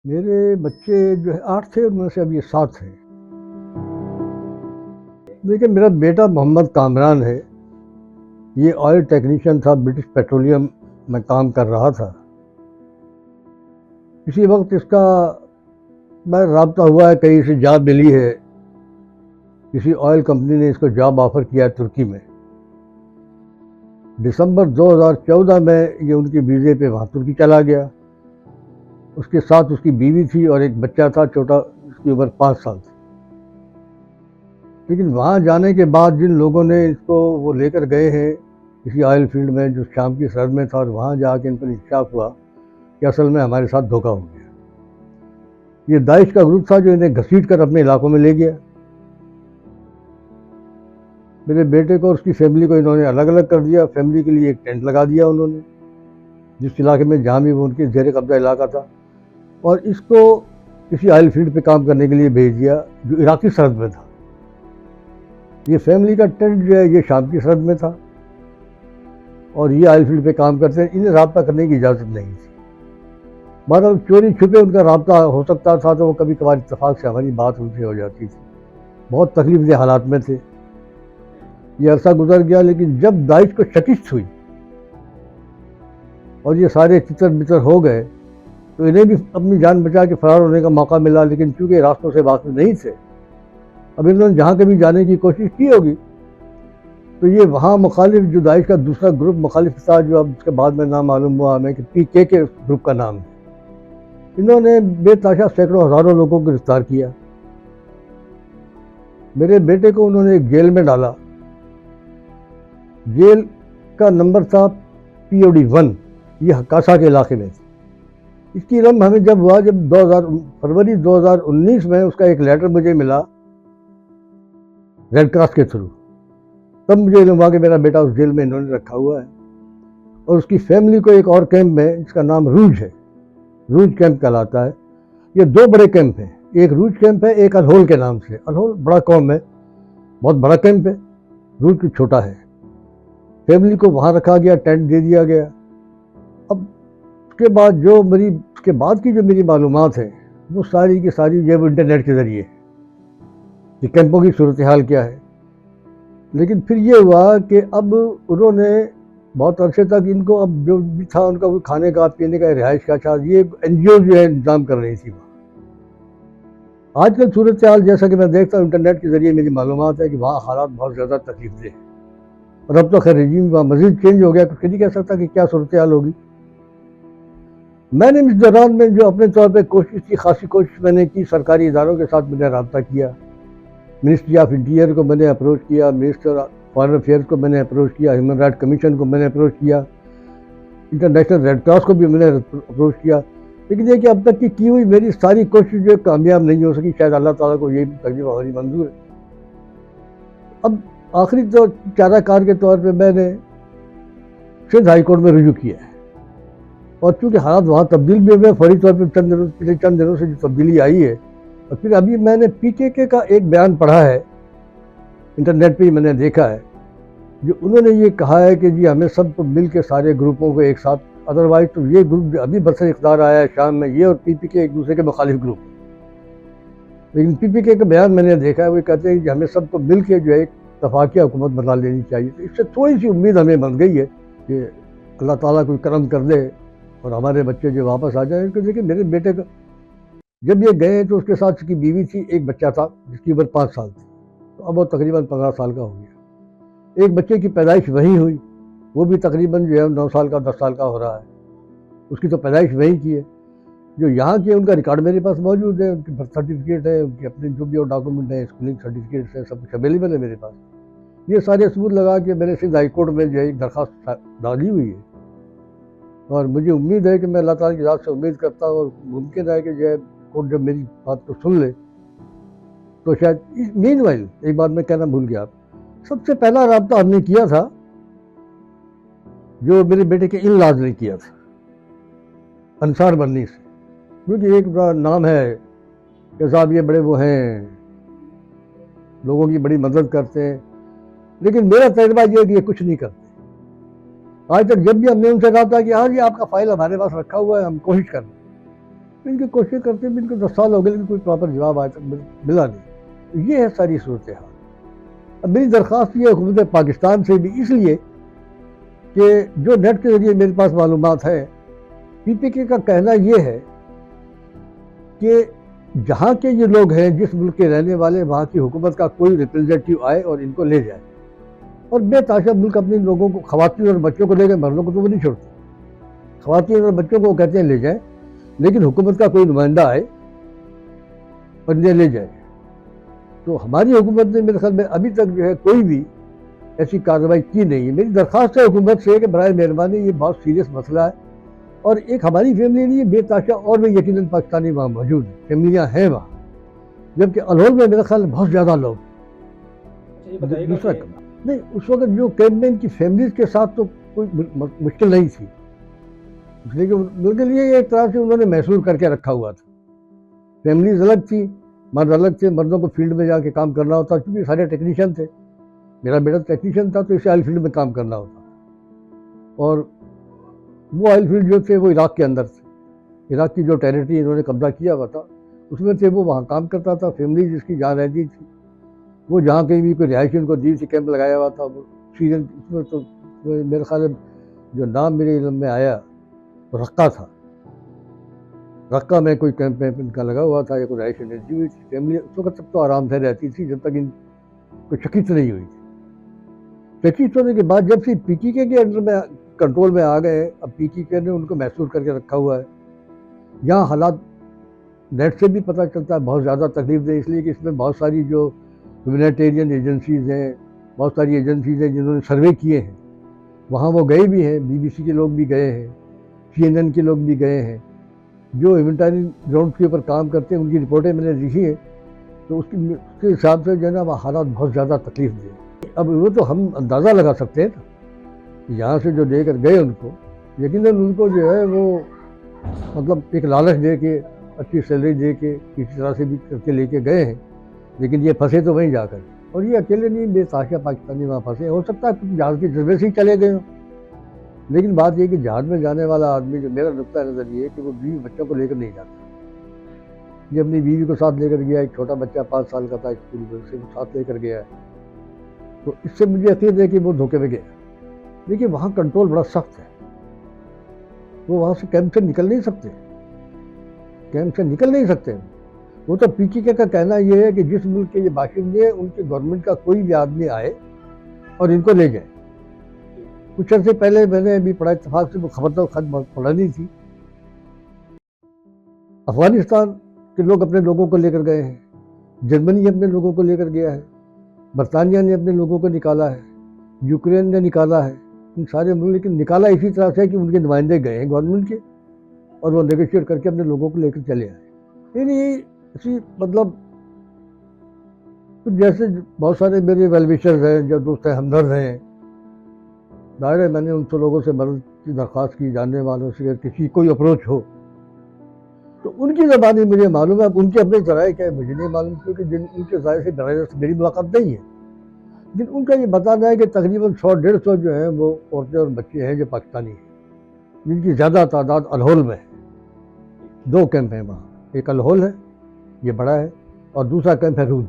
میرے بچے جو ہے 8 تھے، ان میں سے اب یہ 7 ہیں۔ دیکھیے میرا بیٹا محمد کامران ہے، یہ آئل ٹیکنیشین تھا، برٹش پیٹرولیم میں کام کر رہا تھا۔ اسی وقت اس کا رابطہ ہوا ہے، کہیں سے جاب ملی ہے، کسی آئل کمپنی نے اس کو جاب آفر کیا ہے ترکی میں۔ دسمبر 2014 میں یہ ان کے ویزے پہ وہاں ترکی چلا گیا۔ اس کے ساتھ اس کی بیوی تھی اور ایک بچہ تھا چھوٹا، اس کی عمر 5 سال تھی۔ لیکن وہاں جانے کے بعد جن لوگوں نے اس کو وہ لے کر گئے ہیں کسی آئل فیلڈ میں جو شام کی سرحد میں تھا، اور وہاں جا کے ان پر انکشاف ہوا کہ اصل میں ہمارے ساتھ دھوکہ ہو گیا۔ یہ داعش کا گروپ تھا جو انہیں گھسیٹ کر اپنے علاقوں میں لے گیا۔ میرے بیٹے کو اور اس کی فیملی کو انہوں نے الگ الگ کر دیا، فیملی کے لیے ایک ٹینٹ لگا دیا انہوں نے جس علاقے میں، جہاں بھی وہ ان کے زیر قبضہ علاقہ تھا، اور اس کو کسی آئل فیلڈ پہ کام کرنے کے لیے بھیج دیا جو عراقی سرحد میں تھا۔ یہ فیملی کا ٹینٹ جو ہے یہ شام کی سرحد میں تھا، اور یہ آئل فیلڈ پہ کام کرتے ہیں، انہیں رابطہ کرنے کی اجازت نہیں تھی۔ بہرحال چوری چھپے ان کا رابطہ ہو سکتا تھا، تو وہ کبھی کبھار اتفاق سے ہماری بات ان سے ہو جاتی تھی۔ بہت تکلیف دہ حالات میں تھے۔ یہ عرصہ گزر گیا، لیکن جب داعش کو شکست ہوئی اور یہ سارے تتر بتر ہو گئے تو انہیں بھی اپنی جان بچا کے فرار ہونے کا موقع ملا، لیکن چونکہ راستوں سے واقف نہیں تھے، اب انہوں نے جہاں کبھی جانے کی کوشش کی ہوگی تو یہ وہاں مخالف جو داعش کا دوسرا گروپ مخالف تھا، جو اب اس کے بعد میں نام معلوم ہوا ہمیں کہ PK کے گروپ کا نام ہے، انہوں نے بے تحاشا سینکڑوں ہزاروں لوگوں کو گرفتار کیا۔ میرے بیٹے کو انہوں نے ایک جیل میں ڈالا، جیل کا نمبر تھا POD 1، یہ ہکاسا کے علاقے میں تھی۔ اس کی علم ہمیں جب ہوا، جب فروری 2019 میں اس کا ایک لیٹر مجھے ملا ریڈ کراس کے تھرو، تب مجھے علم ہوا کہ میرا بیٹا اس جیل میں انہوں نے رکھا ہوا ہے، اور اس کی فیملی کو ایک اور کیمپ میں، جس کا نام روج ہے، روج کیمپ کہلاتا ہے۔ یہ 2 بڑے کیمپ ہیں، ایک روج کیمپ ہے، ایک الہول کے نام سے۔ الہول بڑا قوم ہے، بہت بڑا کیمپ ہے، روج کی چھوٹا ہے۔ فیملی کو وہاں رکھا گیا، ٹینٹ دے دیا گیا۔ اب اس کے بعد کی جو میری معلومات ہیں وہ ساری کی ساری یہ انٹرنیٹ کے ذریعے کہ کیمپوں کی صورتحال کیا ہے۔ لیکن پھر یہ ہوا کہ اب انہوں نے بہت عرصے تک ان کو، اب جو بھی تھا ان کا کھانے کا، پینے کا، رہائش کا، یہ NGO جو ہے انتظام کر رہی تھی وہاں۔ آج کل صورتحال جیسا کہ میں دیکھتا ہوں انٹرنیٹ کے ذریعے میری معلومات ہے کہ وہاں حالات بہت زیادہ تکلیف دہ ہیں، اور اب تو خیر رجیم وہاں مزید چینج ہو گیا، کچھ نہیں کہہ سکتا کہ کیا صورتحال ہوگی۔ میں نے اس دوران میں جو اپنے طور پہ کوشش کی، خاصی کوشش میں نے کی، سرکاری اداروں کے ساتھ میں نے رابطہ کیا، منسٹری آف انٹیریئر کو میں نے اپروچ کیا، منسٹر فارن افیئرز کو میں نے اپروچ کیا، ہیومن رائٹ کمیشن کو میں نے اپروچ کیا، انٹرنیشنل ریڈ کراس کو بھی میں نے اپروچ کیا، لیکن یہ کہ اب تک کی ہوئی میری ساری کوشش جو کامیاب نہیں ہو سکی۔ شاید اللہ تعالیٰ کو یہ تجربہ ہماری منظور ہے۔ اب آخری تو چارہ کار کے طور پہ میں نے سندھ ہائی کورٹ میں رجوع کیا ہے، اور چونکہ حالات وہاں تبدیل بھی ہوئے، فوری طور پہ پچھلے چند دنوں سے جو تبدیلی آئی ہے، اور پھر ابھی میں نے PKK کا ایک بیان پڑھا ہے، انٹرنیٹ پہ ہی میں نے دیکھا ہے، جو انہوں نے یہ کہا ہے کہ جی ہمیں سب کو مل کے، سارے گروپوں کو ایک ساتھ، ادروائز تو یہ گروپ جو ابھی برسر اقتدار آیا ہے شام میں، یہ اور PPK ایک دوسرے کے مخالف گروپ، لیکن PPK کا بیان میں نے دیکھا ہے، وہ کہتے ہیں کہ ہمیں سب کو مل کے جو ہے ایک اتفاقیہ حکومت بنا لینی چاہیے۔ تو اس سے تھوڑی سی امید ہمیں بن گئی ہے کہ اللہ تعالیٰ کوئی کرم کر دے اور ہمارے بچے جو واپس آ جائیں۔ کیونکہ دیکھیں میرے بیٹے کا جب یہ گئے تو اس کے ساتھ اس کی بیوی تھی، ایک بچہ تھا جس کی عمر 5 سال تھی، تو اب وہ تقریباً 15 سال کا ہو گیا۔ ایک بچے کی پیدائش وہیں ہوئی، وہ بھی تقریباً جو ہے 9 سال کا، 10 سال کا ہو رہا ہے، اس کی تو پیدائش وہیں کی ہے۔ جو یہاں کے ان کا ریکارڈ میرے پاس موجود ہے، ان کی برتھ سرٹیفکیٹ ہے، ان کے اپنے جو بھی اور ڈاکومنٹ ہیں، اسکولنگ سرٹیفکیٹس ہیں، سب کچھ اویلیبل ہے میرے پاس۔ یہ سارے ثبوت لگا کے میں نے سندھ ہائی کورٹ میں جو ہے ایک درخواست ڈالی ہوئی ہے، اور مجھے امید ہے کہ میں اللہ تعالیٰ کی ذات سے امید کرتا ہوں، اور ممکن ہے کہ جو ہے کورٹ جب میری بات کو سن لے تو شاید۔ مین وائل ایک بات میں کہنا بھول گیا، سب سے پہلا رابطہ ہم نے کیا تھا جو میرے بیٹے کے ان لاز نے کیا تھا، انصار بننی سے، کیونکہ ایک بڑا نام ہے کہ صاحب یہ بڑے وہ ہیں، لوگوں کی بڑی مدد کرتے ہیں، لیکن میرا تجربہ یہ ہے کہ یہ کچھ نہیں کرتے۔ آج تک جب بھی ہم نے ان سے کہا تھا کہ ہاں جی آپ کا فائل ہمارے پاس رکھا ہوا ہے، ہم کوشش کر رہے ہیں، ان کی کوشش کرتے ہیں، ان کو 10 سال ہو گئے لیکن کوئی پراپر جواب آج تک ملا نہیں. یہ ہے ساری صورتحال. اب میری درخواست یہ حکومت پاکستان سے بھی اس لیے کہ جو نیٹ کے ذریعے میرے پاس معلومات ہے، پی پی کے کا کہنا یہ ہے کہ جہاں کے یہ لوگ ہیں، جس ملک کے رہنے والے، وہاں کی حکومت کا کوئی ریپرزینٹیو آئے اور ان کو لے جائے. اور بے تحاشا ملک اپنے لوگوں کو، خواتین اور بچوں کو لے گئے، مردوں کو تو وہ نہیں چھوڑتے. خواتین اور بچوں کو وہ کہتے ہیں لے جائیں، لیکن حکومت کا کوئی نمائندہ آئے اور انہیں لے جائے. تو ہماری حکومت نے میرے خیال میں ابھی تک جو ہے کوئی بھی ایسی کارروائی کی نہیں ہے. میری درخواست ہے حکومت سے کہ برائے مہربانی یہ بہت سیریس مسئلہ ہے، اور ایک ہماری فیملی نہیں ہے، بے تحاشا اور بھی یقیناً پاکستانی وہاں موجود ہیں، فیملیاں ہیں وہاں، جبکہ الہول میں میرے خیال میں بہت زیادہ لوگ. دوسرا نہیں، اس وقت جو کیمپ میں ان کی فیملیز کے ساتھ تو کوئی مشکل نہیں تھی، اس لیے کہ ان کے لیے ایک طرح سے انہوں نے محسوس کر کے رکھا ہوا تھا. فیملیز الگ تھی، مرد الگ تھے، مردوں کو فیلڈ میں جا کے کام کرنا ہوتا، کیونکہ سارے ٹیکنیشین تھے. میرا بیٹا ٹیکنیشین تھا تو اسے آئل فیلڈ میں کام کرنا ہوتا، اور وہ آئل فیلڈ جو تھے وہ عراق کے اندر تھے. عراق کی جو ٹیریٹری انہوں نے قبضہ کیا ہوا تھا اس میں تھے، وہ وہاں کام کرتا تھا. فیملی جس کی جہاں رہتی تھی، وہ جہاں کہیں بھی کوئی رہائش ان کو دی تھی، کیمپ لگایا ہوا تھا. وہ سیزن اس میں تو میرے خیال میں جو نام میرے علم میں آیا رقہ تھا. رقہ میں کوئی کیمپ ان کا لگا ہوا تھا یا کوئی رہائش انہیں دی ہوئی تھی. فیملی اس وقت تک تو آرام سے رہتی تھی جب تک ان کو شکست نہیں ہوئی تھی. شکست ہونے کے بعد جب سے پی کی کے انڈر میں کنٹرول میں آ گئے، اب پی کی کے نے ان کو محسوس کر کے رکھا ہوا ہے. یہاں حالات نیٹ سے بھی پتہ چلتا ہے بہت زیادہ تکلیف دہ، اس لیے کہ اس میں بہت ساری جو ہیومینیٹیرین ایجنسیز ہیں، بہت ساری ایجنسیز ہیں جنہوں نے سروے کیے ہیں، وہاں وہ گئے بھی ہیں. بی بی سی کے لوگ بھی گئے ہیں، سی این این کے لوگ بھی گئے ہیں، جو ہیومینیٹیرین گراؤنڈ کے اوپر کام کرتے ہیں. ان کی رپورٹیں میں نے لکھی ہیں، تو اس کے حساب سے جو ہے نا وہ حالات بہت زیادہ تکلیف دہ. اب وہ تو ہم اندازہ لگا سکتے ہیں نا، یہاں سے جو لے کر گئے ان کو، یقیناً ان کو جو ہے وہ مطلب ایک لالچ دے کے، اچھی سیلری دے کے، کسی طرح سے بھی کر کے لے کے گئے ہیں، لیکن یہ پھنسے تو وہیں جا کر. اور یہ اکیلے نہیں، بے تحاشا پاکستانی وہاں پھنسے. ہو سکتا ہے کچھ جہاز کے جذبے سے ہی چلے گئے ہوں، لیکن بات یہ کہ جہاز میں جانے والا آدمی، جو میرا نقطہ نظر یہ ہے کہ وہ بیوی بچوں کو لے کر نہیں جاتا. یہ اپنی بیوی کو ساتھ لے کر گیا، ایک چھوٹا بچہ 5 سال کا تھا اسکول میں، اسے وہ ساتھ لے کر گیا ہے. تو اس سے مجھے یقین ہے کہ وہ دھوکے میں گیا. دیکھیے وہاں کنٹرول بڑا سخت ہے، وہ وہاں سے کیمپ سے نکل نہیں سکتے، کیمپ سے نکل نہیں سکتے. وہ تو پی کی کے کا کہنا یہ ہے کہ جس ملک کے یہ باشندے ہیں، ان کی گورنمنٹ کا کوئی بھی آدمی آئے اور ان کو لے جائے. کچھ عرصے پہلے میں نے ابھی پڑھا، اتفاق سے وہ خبر تو خط پڑھانی تھی، افغانستان کے لوگ اپنے لوگوں کو لے کر گئے ہیں، جرمنی اپنے لوگوں کو لے کر گیا ہے، برطانیہ نے اپنے لوگوں کو نکالا ہے، یوکرین نے نکالا ہے. ان سارے ملک لیکن نکالا اسی طرح سے کہ ان کے نمائندے گئے ہیں گورنمنٹ کے، اور وہ نیگوشیٹ کر کے اپنے لوگوں کو لے کر چلے آئے. یعنی اسی مطلب جیسے بہت سارے میرے ویل وشرز ہیں، جو دوست ہیں، ہمدرد ہیں، ظاہر ہے میں نے ان سے لوگوں سے مدد کی درخواست کی، جاننے والوں سے کسی کوئی اپروچ ہو تو ان کی زبانی مجھے معلوم ہے. اب ان کے اپنے ذرائع کیا ہے مجھے نہیں معلوم، کیونکہ ان کے ذرائع سے میری ملاقات نہیں ہے. لیکن ان کا یہ بتانا ہے کہ تقریباً 100-150 جو ہیں وہ عورتیں اور بچے ہیں جو پاکستانی ہیں، جن کی زیادہ تعداد الہول میں ہے. 2 کیمپ ہیں وہاں، ایک الہول ہے، یہ بڑا ہے، اور دوسرا کیمپ ہے روج.